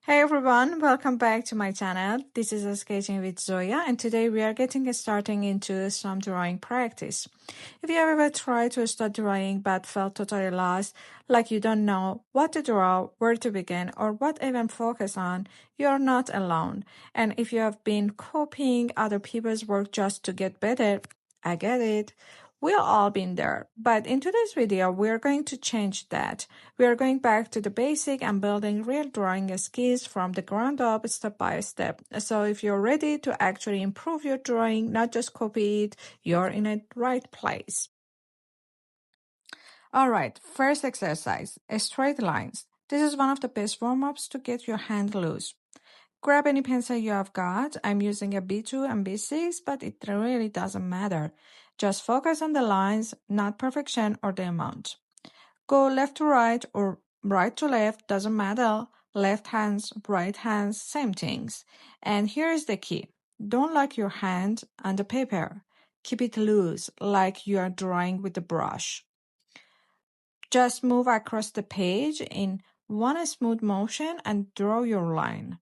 Hey everyone, welcome back to my channel. This is Sketching with Zoya, and today we are getting starting into some drawing practice. If you have ever tried to start drawing but felt totally lost, like you don't know what to draw, where to begin, or what even focus on, you are not alone. And if you have been copying other people's work just to get better, I get it. We've all been there, but in today's video, we're going to change that. We are going back to the basic and building real drawing skills from the ground up, step by step. So if you're ready to actually improve your drawing, not just copy it, you're in the right place. All right, first exercise, straight lines. This is one of the best warm-ups to get your hand loose. Grab any pencil you have got. I'm using a B2 and B6, but it really doesn't matter. Just focus on the lines, not perfection or the amount. Go left to right or right to left, doesn't matter. Left hands, right hands, same things. And here's the key. Don't lock your hand on the paper. Keep it loose, like you are drawing with a brush. Just move across the page in one smooth motion and draw your line.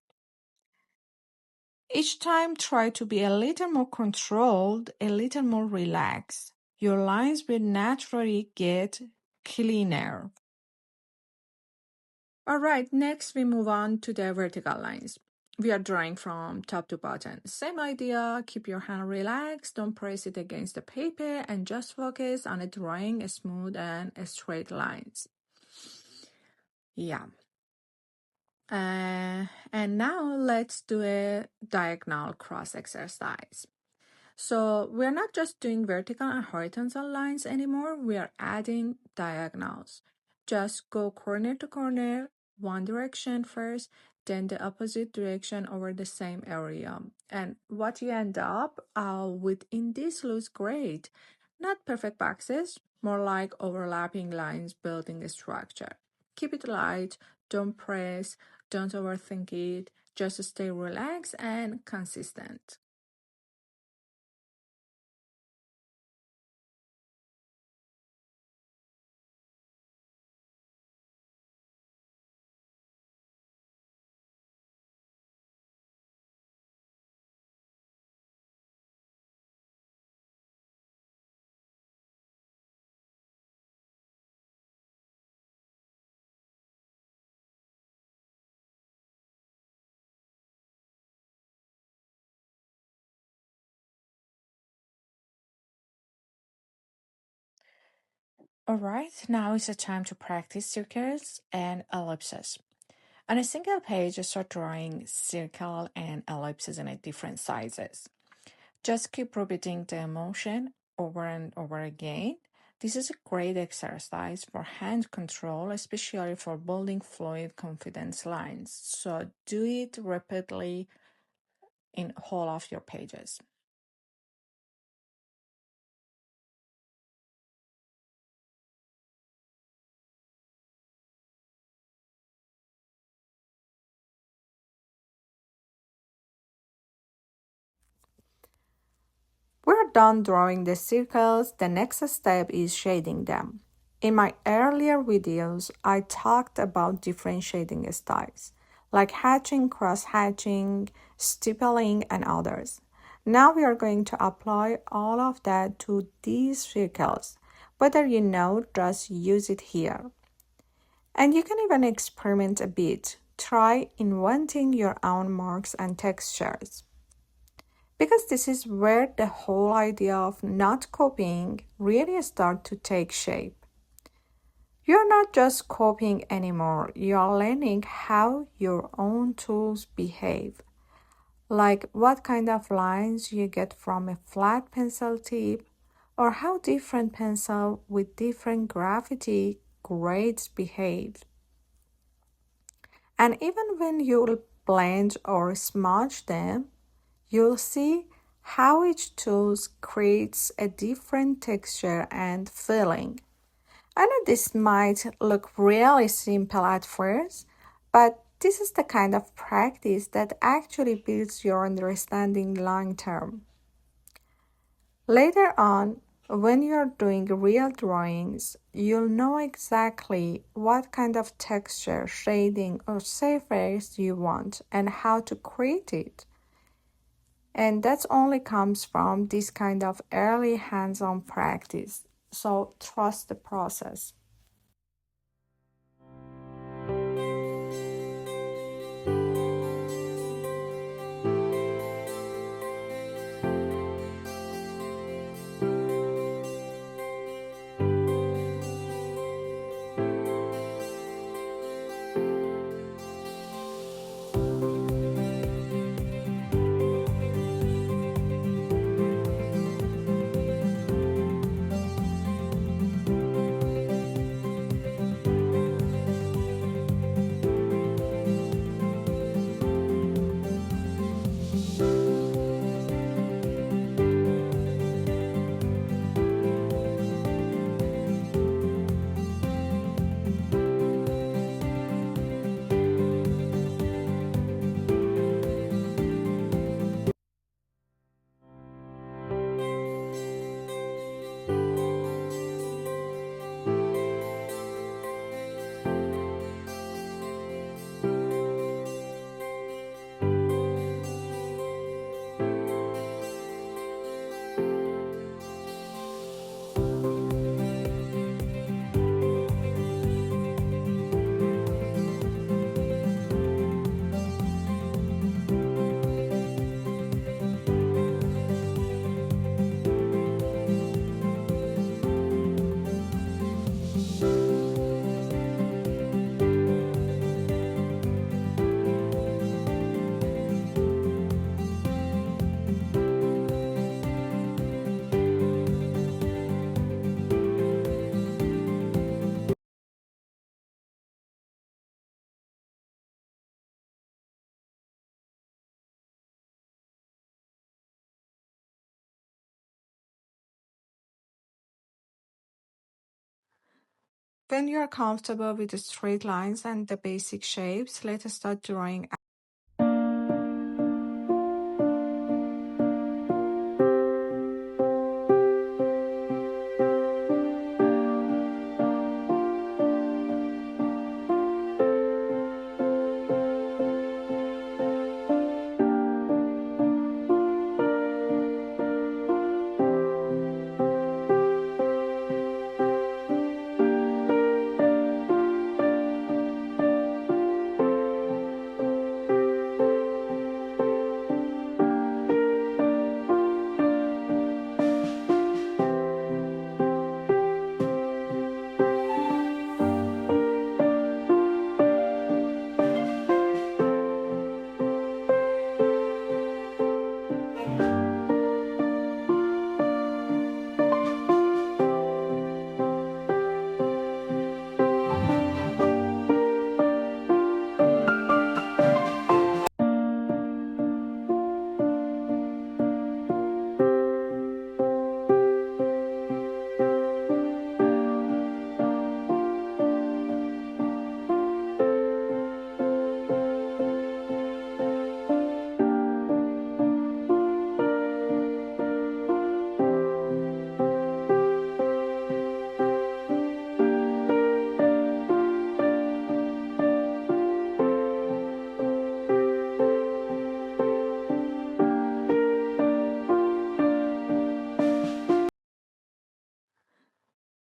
Each time, try to be a little more controlled, a little more relaxed. Your lines will naturally get cleaner. All right, next we move on to the vertical lines. We are drawing from top to bottom. Same idea, keep your hand relaxed, don't press it against the paper, and just focus on drawing smooth and straight lines. Yeah. And now let's do a diagonal cross exercise. So we're not just doing vertical and horizontal lines anymore, we are adding diagonals. Just go corner to corner, one direction first, then the opposite direction over the same area. And what you end up with in this looks great. Not perfect boxes, more like overlapping lines building a structure. Keep it light, don't press, don't overthink it, just stay relaxed and consistent. Alright, now is the time to practice circles and ellipses. On a single page, start drawing circle and ellipses in different sizes. Just keep repeating the motion over and over again. This is a great exercise for hand control, especially for building fluid confidence lines. So do it repeatedly in all of your pages. We're done drawing the circles. The next step is shading them. In my earlier videos, I talked about different shading styles, like hatching, cross-hatching, stippling, and others. Now we are going to apply all of that to these circles. Whether you know, just use it here. And you can even experiment a bit. Try inventing your own marks and textures. Because this is where the whole idea of not copying really starts to take shape. You're not just copying anymore, you're learning how your own tools behave. Like what kind of lines you get from a flat pencil tip, or how different pencils with different gravity grades behave. And even when you blend or smudge them, you'll see how each tool creates a different texture and feeling. I know this might look really simple at first, but this is the kind of practice that actually builds your understanding long term. Later on, When you're doing real drawings, you'll know exactly what kind of texture, shading, or surface you want and how to create it. And that only comes from this kind of early hands-on practice. So trust the process. When you're comfortable with the straight lines and the basic shapes, let's start drawing.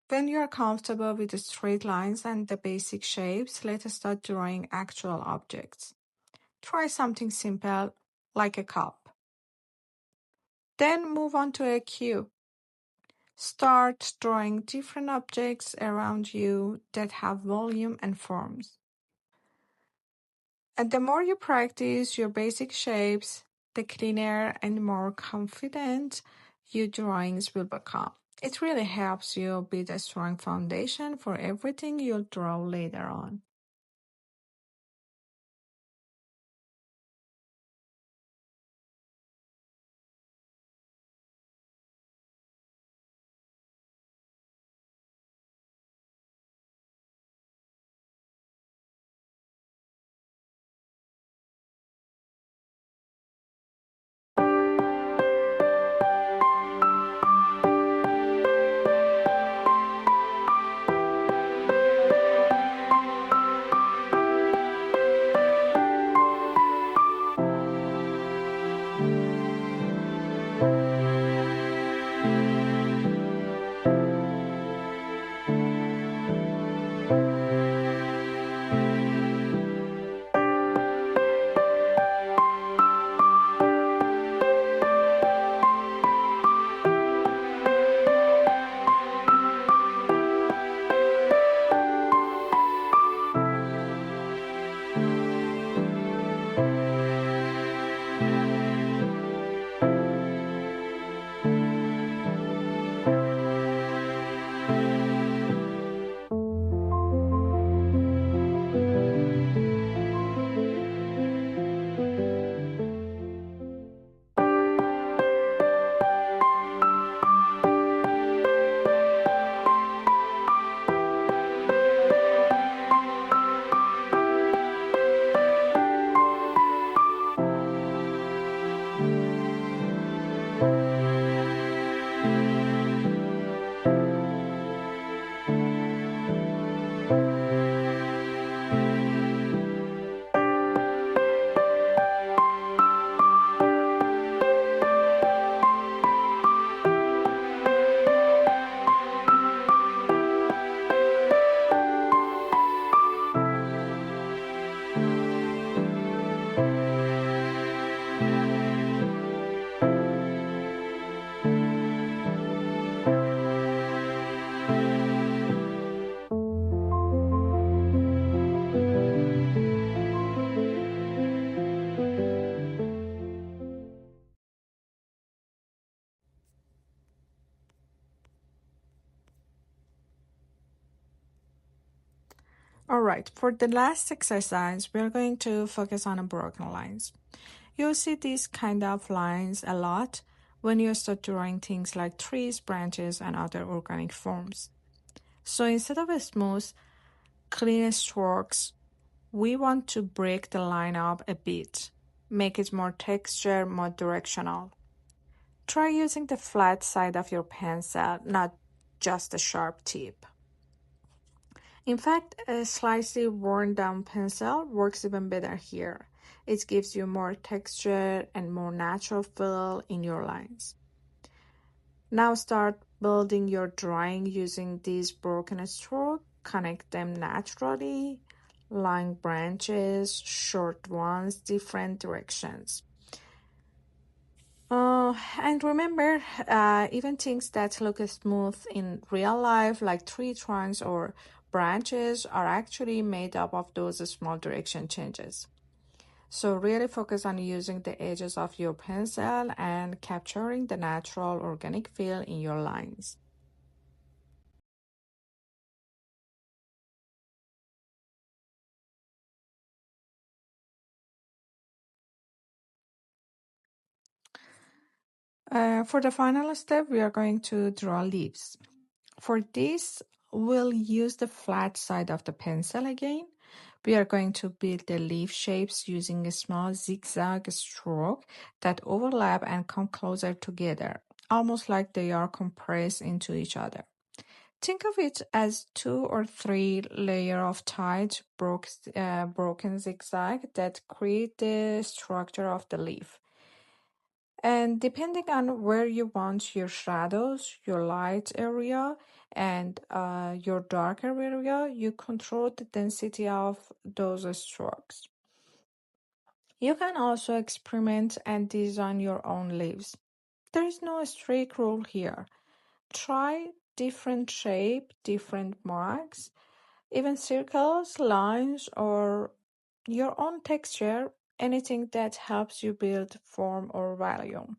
When you're comfortable with the straight lines and the basic shapes, let's start drawing actual objects. Try something simple, like a cup. Then move on to a cube. Start drawing different objects around you that have volume and forms. And the more you practice your basic shapes, the cleaner and more confident your drawings will become. It really helps you build a strong foundation for everything you'll draw later on. All right, for the last exercise, we're going to focus on broken lines. You'll see these kind of lines a lot when you start drawing things like trees, branches, and other organic forms. So instead of a smooth, clean strokes, we want to break the line up a bit, make it more textured, more directional. Try using the flat side of your pencil, not just the sharp tip. In fact, a slightly worn down pencil works even better here. It gives you more texture and more natural feel in your lines. Now start building your drawing using these broken strokes. Connect them naturally, long branches, short ones, different directions. And remember, even things that look smooth in real life, like tree trunks or branches, are actually made up of those small direction changes. So really focus on using the edges of your pencil and capturing the natural organic feel in your lines. For the final step, we are going to draw leaves. For this, we'll use the flat side of the pencil again. We are going to build the leaf shapes using a small zigzag stroke that overlap and come closer together, almost like they are compressed into each other. Think of it as two or three layers of tight, broken zigzag that create the structure of the leaf. And depending on where you want your shadows, your light area, and your darker area, you control the density of those strokes. You can also experiment and design your own leaves. There is no strict rule here. Try different shape, different marks, even circles, lines, or your own texture, anything that helps you build form or volume.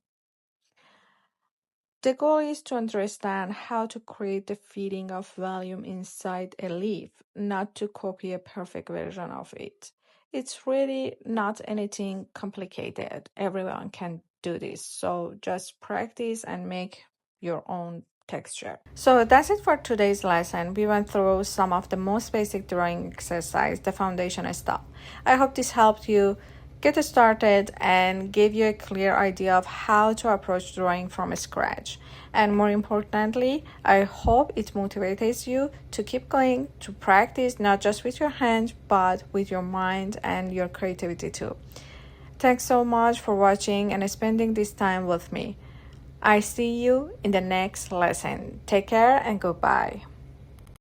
The goal is to understand how to create the feeling of volume inside a leaf, not to copy a perfect version of it. It's really not anything complicated. Everyone can do this. So just practice and make your own texture. So that's it for today's lesson. We went through some of the most basic drawing exercise, the foundation stuff. I hope this helped you get started and gave you a clear idea of how to approach drawing from scratch. And more importantly, I hope it motivates you to keep going, to practice not just with your hands, but with your mind and your creativity too. Thanks so much for watching and spending this time with me. I see you in the next lesson. Take care and goodbye.